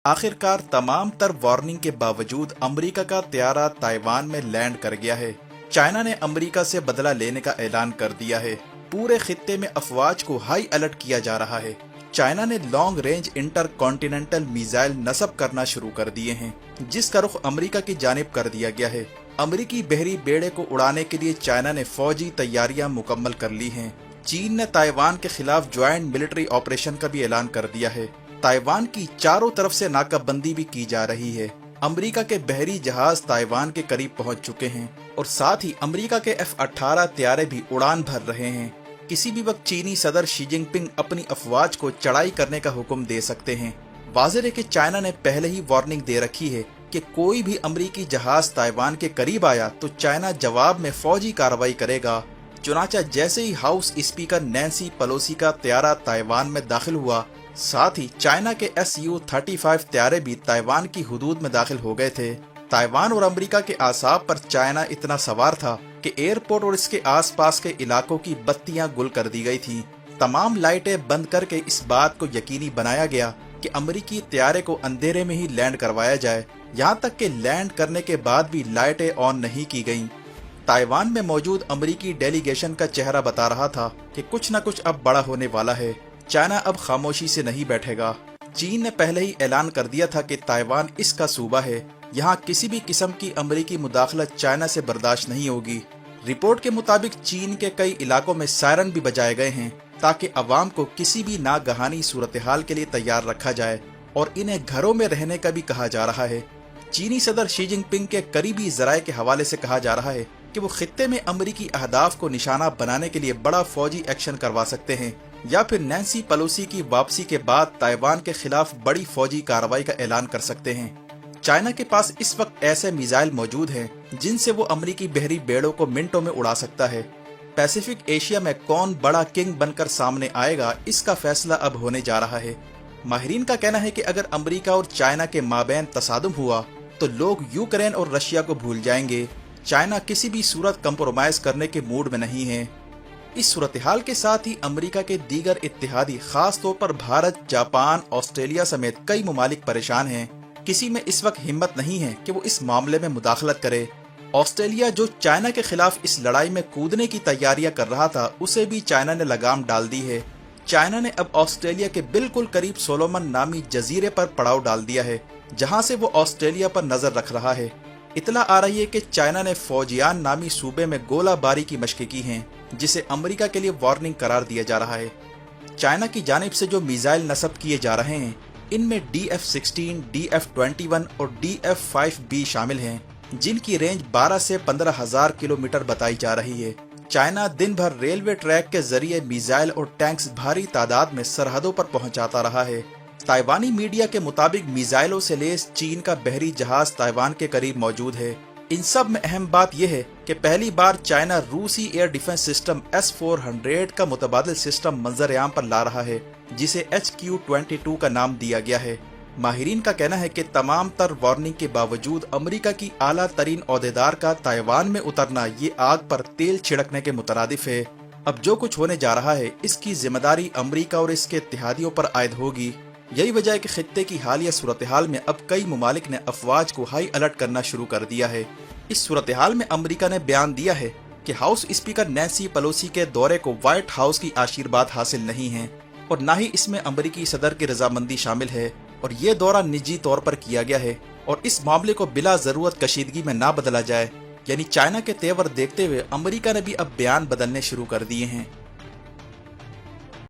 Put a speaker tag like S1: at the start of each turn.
S1: आखिरकार तमाम तर वार्निंग के बावजूद अमेरिका का त्यारा ताइवान में लैंड कर गया है। चाइना ने अमेरिका से बदला लेने का ऐलान कर दिया है। पूरे खित्ते में अफवाज को हाई अलर्ट किया जा रहा है। चाइना ने long range intercontinental missile नस्ब करना शुरू कर दिए हैं, जिसका रुख अमेरिका की जानिब कर दिया गया है। अमेरिकी बहरी बेड़े को उड़ाने के लिए चाइना ने फौजी तैयारियां मुकम्मल कर ली हैं। चीन ने ताइवान के खिलाफ ज्वाइंट मिलिट्री ऑपरेशन का भी ऐलान कर दिया है। ताइवान की चारों तरफ से नाकाबंदी भी की जा रही है। अमेरिका के बहरी जहाज ताइवान के करीब पहुंच चुके हैं और साथ ही अमेरिका के F-18 त्यारे भी उड़ान भर रहे हैं। किसी भी वक्त चीनी सदर शी जिनपिंग अपनी अफवाज को चढ़ाई करने का हुक्म दे सकते हैं। वाज़ेह है कि चाइना ने पहले ही वार्निंग दे रखी है कि कोई भी अमेरिकी जहाज ताइवान के करीब आया तो चाइना जवाब में फौजी कार्रवाई करेगा। चुनाचा जैसे ही हाउस स्पीकर नैन्सी पेलोसी का त्यारा ताइवान में दाखिल हुआ, साथ ही चाइना के Su-35 त्यारे भी ताइवान की हुदूद में दाखिल हो गए थे। ताइवान और अमेरिका के आसाब पर चाइना इतना सवार था कि एयरपोर्ट और इसके आसपास के इलाकों की बत्तियां गुल कर दी गई थीं। तमाम लाइटें बंद करके इस बात को यकीनी बनाया गया कि अमेरिकी त्यारे को अंधेरे में ही लैंड करवाया जाए। यहाँ तक कि लैंड करने के बाद भी लाइटें ऑन नहीं की गईं। ताइवान में मौजूद अमेरिकी डेलीगेशन का चेहरा बता रहा था कि कुछ न कुछ अब बड़ा होने वाला है। चाइना अब खामोशी से नहीं बैठेगा। चीन ने पहले ही ऐलान कर दिया था कि ताइवान इसका सूबा है। यहाँ किसी भी किस्म की अमेरिकी मुदाखलत चाइना से बर्दाश्त नहीं होगी। रिपोर्ट के मुताबिक चीन के कई इलाकों में सायरन भी बजाए गए हैं ताकि अवाम को किसी भी नागहानी सूरत हाल के लिए तैयार रखा जाए और इन्हें घरों में रहने का भी कहा जा रहा है। चीनी सदर शी जिनपिंग के करीबी जराये के हवाले से कहा जा रहा है कि वो खित्ते में अमेरिकी अहदाफ को निशाना बनाने के लिए बड़ा फौजी एक्शन करवा सकते हैं या फिर नैन्सी पेलोसी की वापसी के बाद ताइवान के खिलाफ बड़ी फौजी कार्रवाई का ऐलान कर सकते हैं। चाइना के पास इस वक्त ऐसे मिसाइल मौजूद हैं जिनसे वो अमेरिकी बहरी बेड़ों को मिनटों में उड़ा सकता है। पैसिफिक एशिया में कौन बड़ा किंग बनकर सामने आएगा, इसका फैसला अब होने जा रहा है। माहिरीन का कहना है कि अगर अमेरिका और चाइना के माबैन तसादुम हुआ तो लोग यूक्रेन और रशिया को भूल जाएंगे। चाइना किसी भी सूरत कंप्रोमाइज करने के मूड में नहीं है। इस सूरत हाल के साथ ही अमेरिका के दीगर इत्तेहादी, खास तौर पर भारत, जापान, ऑस्ट्रेलिया समेत कई ममालिक परेशान हैं। किसी में इस वक्त हिम्मत नहीं है कि वो इस मामले में मुदाखलत करे। ऑस्ट्रेलिया जो चाइना के खिलाफ इस लड़ाई में कूदने की तैयारियां कर रहा था, उसे भी चाइना ने लगाम डाल दी है। चाइना ने अब ऑस्ट्रेलिया के बिल्कुल करीब सोलोमन नामी जजीरे पर पड़ाव डाल दिया है, जहां से वो ऑस्ट्रेलिया पर नजर रख रहा है। इतला आ रही है कि चाइना ने फौजियान नामी सूबे में गोलाबारी की मशक़ें की हैं, जिसे अमेरिका के लिए वार्निंग करार दिया जा रहा है। चाइना की जानिब से जो मिसाइल नस्ब किए जा रहे हैं, इनमें DF-16, DF-21 और DF-5B शामिल हैं, जिनकी रेंज 12 से 15,000 किलोमीटर बताई जा रही है। चाइना दिन भर रेलवे ट्रैक के जरिए मिसाइल और टैंक्स भारी तादाद में सरहदों पर पहुंचाता रहा है। ताइवानी मीडिया के मुताबिक मिसाइलों से लैस चीन का बहरी जहाज ताइवान के करीब मौजूद है। इन सब में अहम बात यह है कि पहली बार चाइना रूसी एयर डिफेंस सिस्टम S-400 का मुतबादिल सिस्टम मंजर-ए-आम पर ला रहा है, जिसे HQ-22 का नाम दिया गया है। माहिरीन का कहना है कि तमाम तर वार्निंग के बावजूद अमेरिका की आला तरीन ओहदेदार का ताइवान में उतरना ये आग पर तेल छिड़कने के मुतरादिफ है। अब जो कुछ होने जा रहा है, इसकी जिम्मेदारी अमेरिका और इसके इत्तेहादियों पर आयद होगी। यही वजह है कि खित्ते की हालिया सूरत हाल में अब कई ममालिक ने अफवाज को हाई अलर्ट करना शुरू कर दिया है। इस सूरत हाल में अमेरिका ने बयान दिया है कि हाउस स्पीकर नैन्सी पेलोसी के दौरे को व्हाइट हाउस की आशीर्वाद हासिल नहीं है और न ही इसमें अमेरिकी सदर की रजामंदी शामिल है और ये दौरा निजी तौर पर किया गया है और इस मामले को बिला जरूरत कशीदगी में ना बदला जाए। यानी चाइना के तेवर देखते हुए अमेरिका ने भी अब बयान बदलने शुरू कर दिए हैं।